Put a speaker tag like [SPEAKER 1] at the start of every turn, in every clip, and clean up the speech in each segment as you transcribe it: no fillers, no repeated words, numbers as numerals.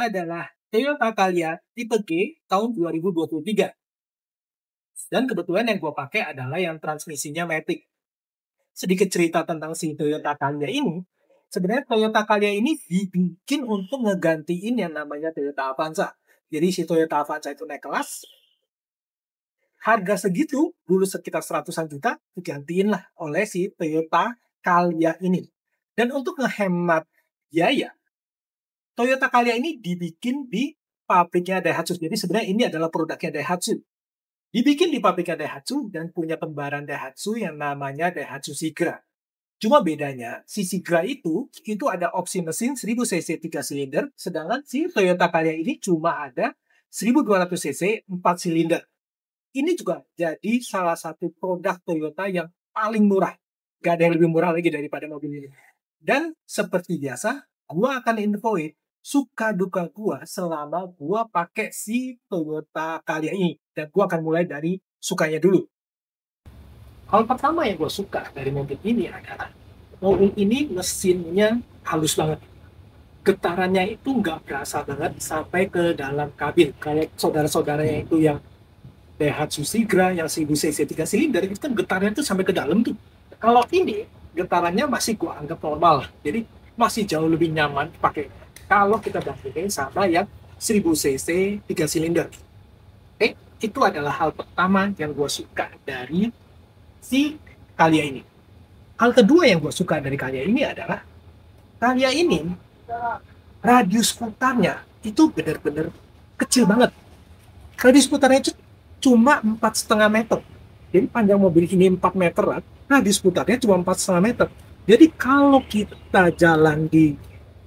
[SPEAKER 1] adalah Toyota Calya tipe G tahun 2023. Dan kebetulan yang gue pakai adalah yang transmisinya Matic. Sedikit cerita tentang si Toyota Calya ini. Sebenarnya Toyota Calya ini dibikin untuk ngegantiin yang namanya Toyota Avanza. Jadi si Toyota Avanza itu naik kelas. Harga segitu, dulu sekitar 100-an juta, digantiin lah oleh si Toyota Calya ini. Dan untuk ngehemat biaya, Toyota Calya ini dibikin di pabriknya Daihatsu. Jadi sebenarnya ini adalah produknya Daihatsu. Dibikin di pabriknya Daihatsu dan punya kembaran Daihatsu yang namanya Daihatsu Sigra. Cuma bedanya, si Sigra itu ada opsi mesin 1000cc 3 silinder, sedangkan si Toyota Calya ini cuma ada 1200cc 4 silinder. Ini juga jadi salah satu produk Toyota yang paling murah. Gak ada yang lebih murah lagi daripada mobil ini. Dan seperti biasa, gua akan infoin suka duka gua selama gua pakai si Toyota Calya ini. Dan gua akan mulai dari sukanya dulu. Hal pertama yang gua suka dari mobil ini adalah mobil ini mesinnya halus banget. Getarannya itu nggak berasa banget sampai ke dalam kabin. Kayak saudara-saudaranya itu yang Daihatsu Sigra yang 1000cc 3 silinder itu kan getarannya tuh sampai ke dalam tuh. Kalau ini getarannya masih gua anggap normal. Jadi masih jauh lebih nyaman pakai kalau kita bandingin sama yang 1000cc 3 silinder. Oke, itu adalah hal pertama yang gue suka dari si Calya ini. Hal kedua yang gue suka dari Calya ini adalah Calya ini radius putarnya itu benar-benar kecil banget. Radius putarnya itu cuma 4,5 meter. Jadi panjang mobil ini 4 meteran, radius putarnya cuma 4,5 meter. Jadi kalau kita jalan di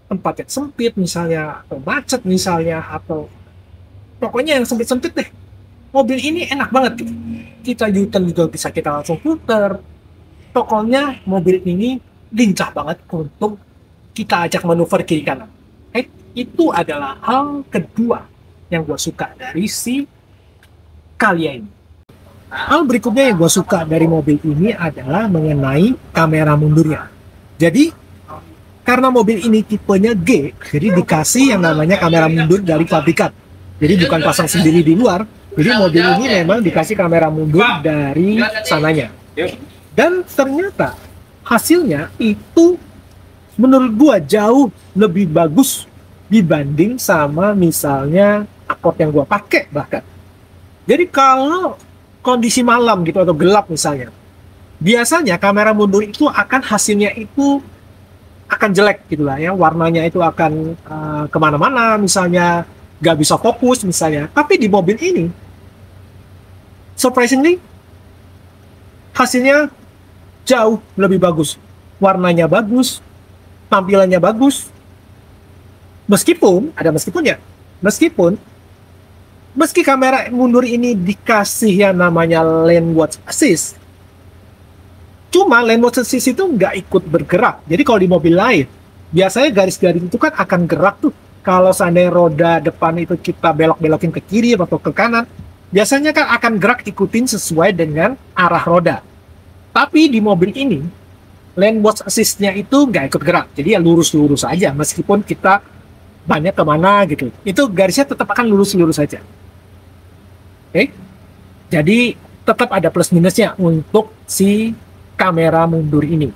[SPEAKER 1] tempat yang sempit misalnya, atau macet misalnya, atau pokoknya yang sempit-sempit deh, mobil ini enak banget gitu. Kita U-turn juga bisa kita langsung puter. Pokoknya mobil ini lincah banget untuk kita ajak manuver kiri kanan. Itu adalah hal kedua yang gue suka dari si Calya ini. Hal berikutnya yang gue suka dari mobil ini adalah mengenai kamera mundurnya. Jadi karena mobil ini tipenya G, jadi dikasih yang namanya kamera mundur dari pabrikan. Jadi bukan pasang sendiri di luar, jadi mobil ini memang dikasih kamera mundur dari sananya. Dan ternyata hasilnya itu menurut gua jauh lebih bagus dibanding sama misalnya Accord yang gua pakai bahkan. Jadi kalau kondisi malam gitu atau gelap misalnya, biasanya kamera mundur itu akan hasilnya itu akan jelek gitu lah ya, warnanya itu akan kemana-mana misalnya, nggak bisa fokus misalnya. Tapi di mobil ini surprisingly hasilnya jauh lebih bagus, warnanya bagus, tampilannya bagus. Meskipun meski kamera mundur ini dikasih yang namanya lane watch assist, cuma lane watch assist itu nggak ikut bergerak. Jadi kalau di mobil lain, biasanya garis-garis itu kan akan gerak tuh. Kalau seandainya roda depan itu kita belok-belokin ke kiri atau ke kanan, biasanya kan akan gerak ikutin sesuai dengan arah roda. Tapi di mobil ini, lane watch assist-nya itu nggak ikut gerak. Jadi ya lurus-lurus aja, meskipun kita banyak kemana gitu. Itu garisnya tetap akan lurus-lurus aja. Oke? Jadi tetap ada plus minusnya untuk si kamera mundur ini.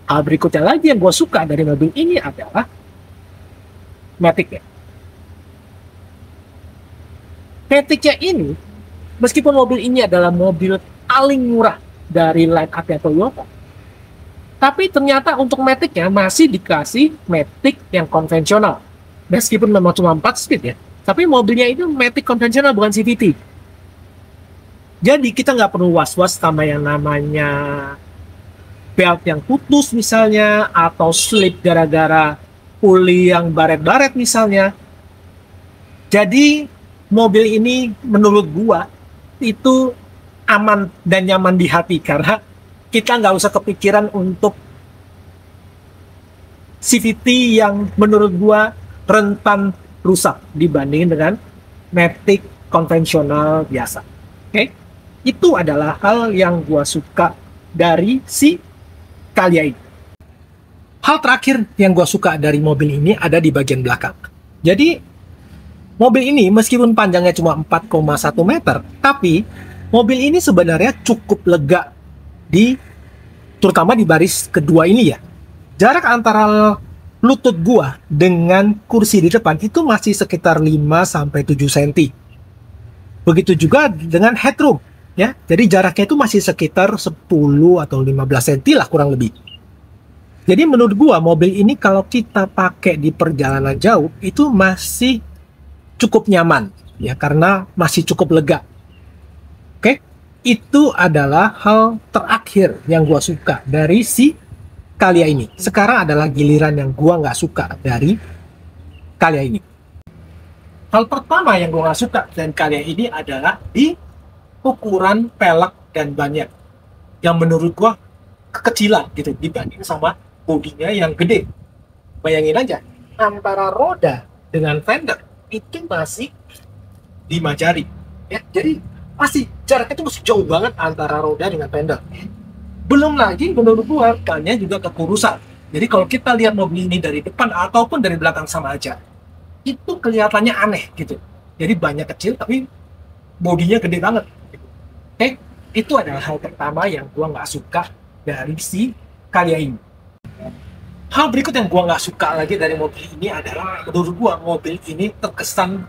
[SPEAKER 1] Hal berikutnya lagi yang gue suka dari mobil ini adalah Matic-nya. Matic-nya ini, meskipun mobil ini adalah mobil paling murah dari line up-nya Toyota, tapi ternyata untuk Matic-nya masih dikasih Matic yang konvensional. Meskipun memang cuma 4 speed ya, tapi mobilnya itu Matic konvensional bukan CVT. Jadi kita nggak perlu was-was sama yang namanya belt yang putus misalnya, atau slip gara-gara puli yang baret-baret misalnya. Jadi mobil ini menurut gua itu aman dan nyaman di hati, karena kita nggak usah kepikiran untuk CVT yang menurut gua rentan rusak dibandingin dengan Matic konvensional biasa. Oke? Itu adalah hal yang gue suka dari si Calya ini. Hal terakhir yang gue suka dari mobil ini ada di bagian belakang. Jadi mobil ini meskipun panjangnya cuma 4,1 meter, tapi mobil ini sebenarnya cukup lega di terutama di baris kedua ini ya. Jarak antara lutut gua dengan kursi di depan itu masih sekitar 5 sampai 7 cm. Begitu juga dengan headroom ya. Jadi jaraknya itu masih sekitar 10 atau 15 cm lah kurang lebih. Jadi menurut gua mobil ini kalau kita pakai di perjalanan jauh itu masih cukup nyaman ya karena masih cukup lega. Oke, itu adalah hal terakhir yang gua suka dari si Calya ini. Sekarang adalah giliran yang gua nggak suka dari Calya ini. Hal pertama yang gua nggak suka dari Calya ini adalah di ukuran pelek dan bannya yang menurut gua kekecilan gitu dibanding sama bodinya yang gede. Bayangin aja, antara roda dengan fender itu masih 5 jari ya. Jadi masih jaraknya itu masih jauh banget antara roda dengan fender. Belum lagi menurut gua bannya juga kekurusan. Jadi kalau kita lihat mobil ini dari depan ataupun dari belakang sama aja, itu kelihatannya aneh gitu. Jadi bannya kecil tapi bodinya gede banget. Oke, itu adalah hal pertama yang gua nggak suka dari si Calya ini. Hal berikut yang gua nggak suka lagi dari mobil ini adalah menurut gua mobil ini terkesan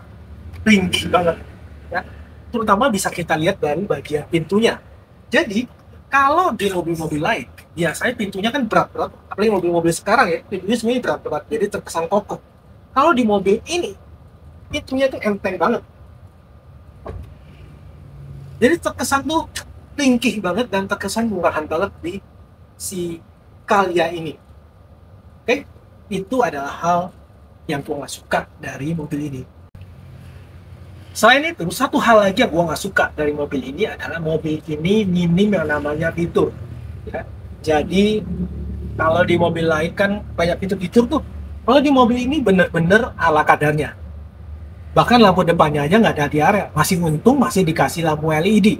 [SPEAKER 1] tinggi banget ya. Terutama bisa kita lihat dari bagian pintunya. Jadi kalau di mobil-mobil lain biasanya pintunya kan berat-berat, apalagi mobil-mobil sekarang ya pintunya semuanya berat-berat jadi terkesan kokoh. Kalau di mobil ini pintunya tuh enteng banget, jadi terkesan tuh tinggi banget dan terkesan murahan banget di si Calya ini. Oke, itu adalah hal yang gue nggak suka dari mobil ini. Selain itu, satu hal lagi yang gue nggak suka dari mobil ini adalah mobil ini minim yang namanya fitur. Ya. Jadi, kalau di mobil lain kan banyak fitur-fitur tuh. Kalau di mobil ini bener-bener ala kadarnya. Bahkan lampu depannya aja nggak ada di area. Masih untung masih dikasih lampu LED.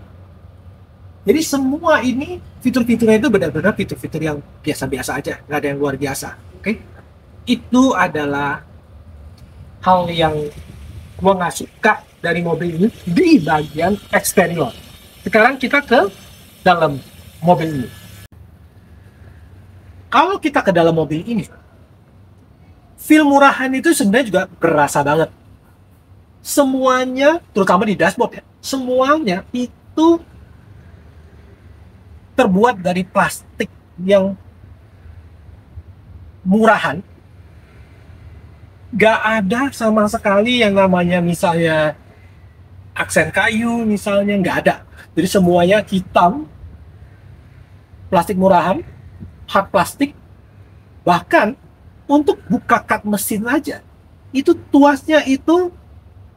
[SPEAKER 1] Jadi semua ini fitur-fiturnya itu benar-benar fitur-fitur yang biasa-biasa aja. Nggak ada yang luar biasa. Oke, itu adalah hal yang gue nggak suka dari mobil ini di bagian eksterior. Sekarang kita ke dalam mobil ini. Kalau kita ke dalam mobil ini, feel murahan itu sebenarnya juga berasa banget. Semuanya, terutama di dashboard ya, semuanya itu terbuat dari plastik yang murahan. Gak ada sama sekali yang namanya misalnya aksen kayu misalnya, nggak ada. Jadi semuanya hitam, plastik murahan, hard plastik. Bahkan untuk buka kap mesin aja itu tuasnya itu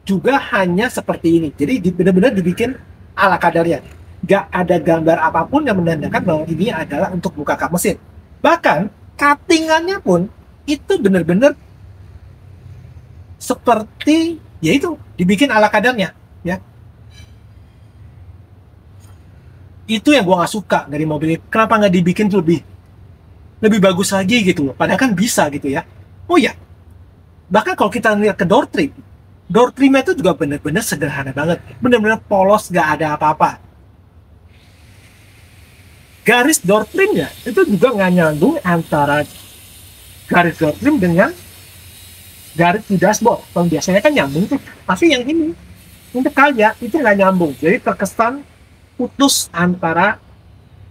[SPEAKER 1] juga hanya seperti ini. Jadi benar-benar dibikin ala kadarnya. Gak ada gambar apapun yang menandakan bahwa ini adalah untuk buka kap mesin. Bahkan cuttingannya pun itu benar-benar seperti yaitu dibikin ala kadarnya ya. Itu yang gua nggak suka dari mobil ini. Kenapa nggak dibikin lebih bagus lagi gitu loh, padahal kan bisa gitu ya. Oh ya, bahkan kalau kita lihat ke door trimnya itu juga benar-benar sederhana banget, benar-benar polos, nggak ada apa-apa. Garis door trimnya itu juga nggak nyambung antara garis door trim dengan garis di dashboard. Kalau biasanya kan nyambung tuh, tapi yang ini untuk Calya itu nggak nyambung, jadi terkesan putus antara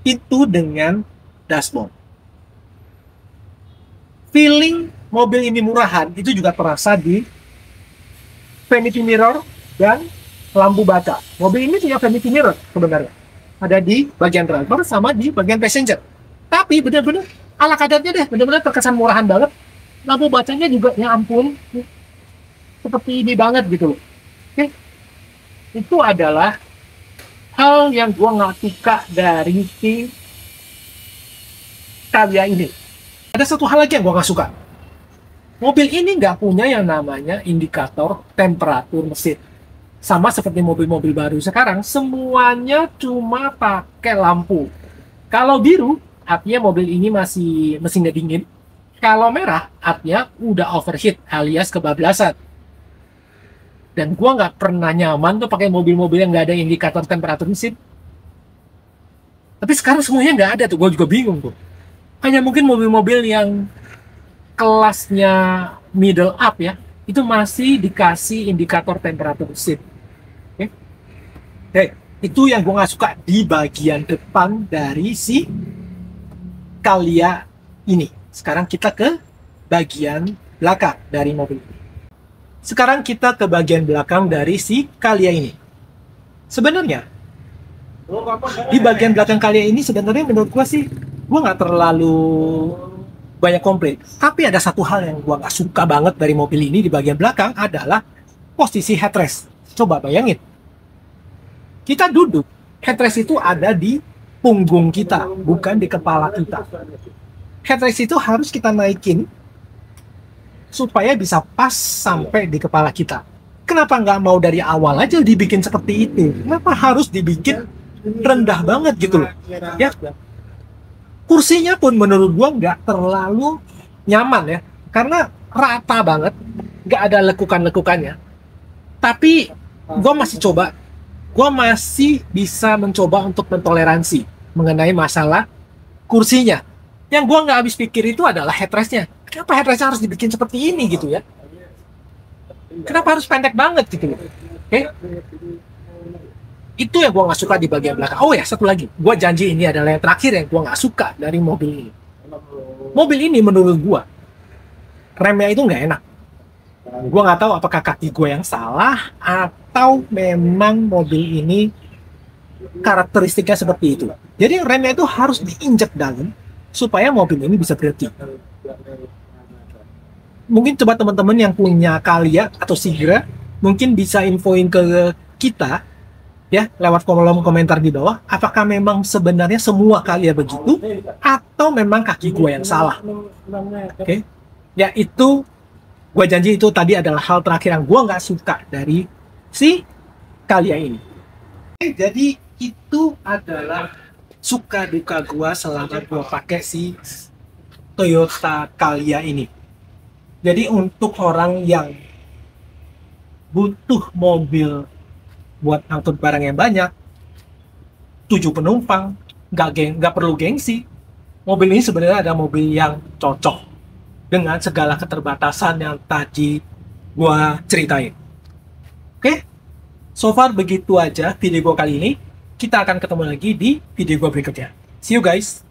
[SPEAKER 1] itu dengan dashboard. Feeling mobil ini murahan itu juga terasa di vanity mirror dan lampu baca. Mobil ini punya vanity mirror sebenarnya, ada di bagian driver sama di bagian passenger. Tapi benar-benar ala kadarnya deh, benar-benar terkesan murahan banget. Lampu bacanya juga ya ampun, seperti ini banget gitu loh. Oke, itu adalah hal yang gua nggak suka dari si Calya ini. Ada satu hal lagi yang gua nggak suka. Mobil ini nggak punya yang namanya indikator temperatur mesin. Sama seperti mobil-mobil baru sekarang, semuanya cuma pakai lampu. Kalau biru, artinya mobil ini masih mesinnya dingin. Kalau merah, artinya udah overheat alias kebablasan.
[SPEAKER 2] Dan gue nggak pernah nyaman tuh pakai mobil-mobil yang nggak ada indikator temperatur mesin. Tapi sekarang semuanya nggak ada tuh, gue juga bingung tuh. Hanya mungkin mobil-mobil yang kelasnya middle up ya, itu masih dikasih indikator temperatur mesin. Oke, itu yang gue nggak suka di bagian depan dari si Calya ini. Sekarang kita ke bagian belakang dari mobil ini. Sekarang kita ke bagian belakang dari si Calya ini. Sebenarnya di bagian belakang Calya ini sebenarnya menurut gue sih gue nggak terlalu banyak komplain. Tapi ada satu hal yang gue nggak suka banget dari mobil ini di bagian belakang adalah posisi headrest. Coba bayangin, kita duduk, headrest itu ada di punggung kita, bukan di kepala kita. Headrest itu harus kita naikin supaya bisa pas sampai di kepala kita. Kenapa nggak mau dari awal aja dibikin seperti itu? Kenapa harus dibikin rendah banget gitu loh? Ya, kursinya pun menurut gua nggak terlalu nyaman ya, karena rata banget, nggak ada lekukan-lekukannya. Tapi gua masih bisa mencoba untuk mentoleransi mengenai masalah kursinya. Yang gua nggak habis pikir itu adalah headrestnya. Kenapa headrestnya harus dibikin seperti ini gitu ya? Kenapa harus pendek banget gitu? Oke? Itu yang gua nggak suka di bagian belakang. Oh ya, satu lagi. Gua janji ini adalah yang terakhir yang gua nggak suka dari mobil ini. Mobil ini menurut gua remnya itu nggak enak. Gua nggak tahu apakah kaki gue yang salah atau memang mobil ini karakteristiknya seperti itu. Jadi remnya itu harus diinjek dalam supaya mobil ini bisa berhenti. Mungkin coba teman-teman yang punya Calya atau Sigra mungkin bisa infoin ke kita ya lewat kolom komentar di bawah, apakah memang sebenarnya semua Calya begitu atau memang kaki gue yang salah. Oke. Ya itu, gue janji itu tadi adalah hal terakhir yang gue nggak suka dari si Calya ini. Jadi itu adalah suka duka gue selama gue pakai si Toyota Calya ini. Jadi untuk orang yang butuh mobil buat angkut barang yang banyak, 7 penumpang, nggak perlu gengsi. Mobil ini sebenarnya ada mobil yang cocok dengan segala keterbatasan yang tadi gua ceritain. Oke, so far begitu aja video gua kali ini. Kita akan ketemu lagi di video gua berikutnya. See you guys!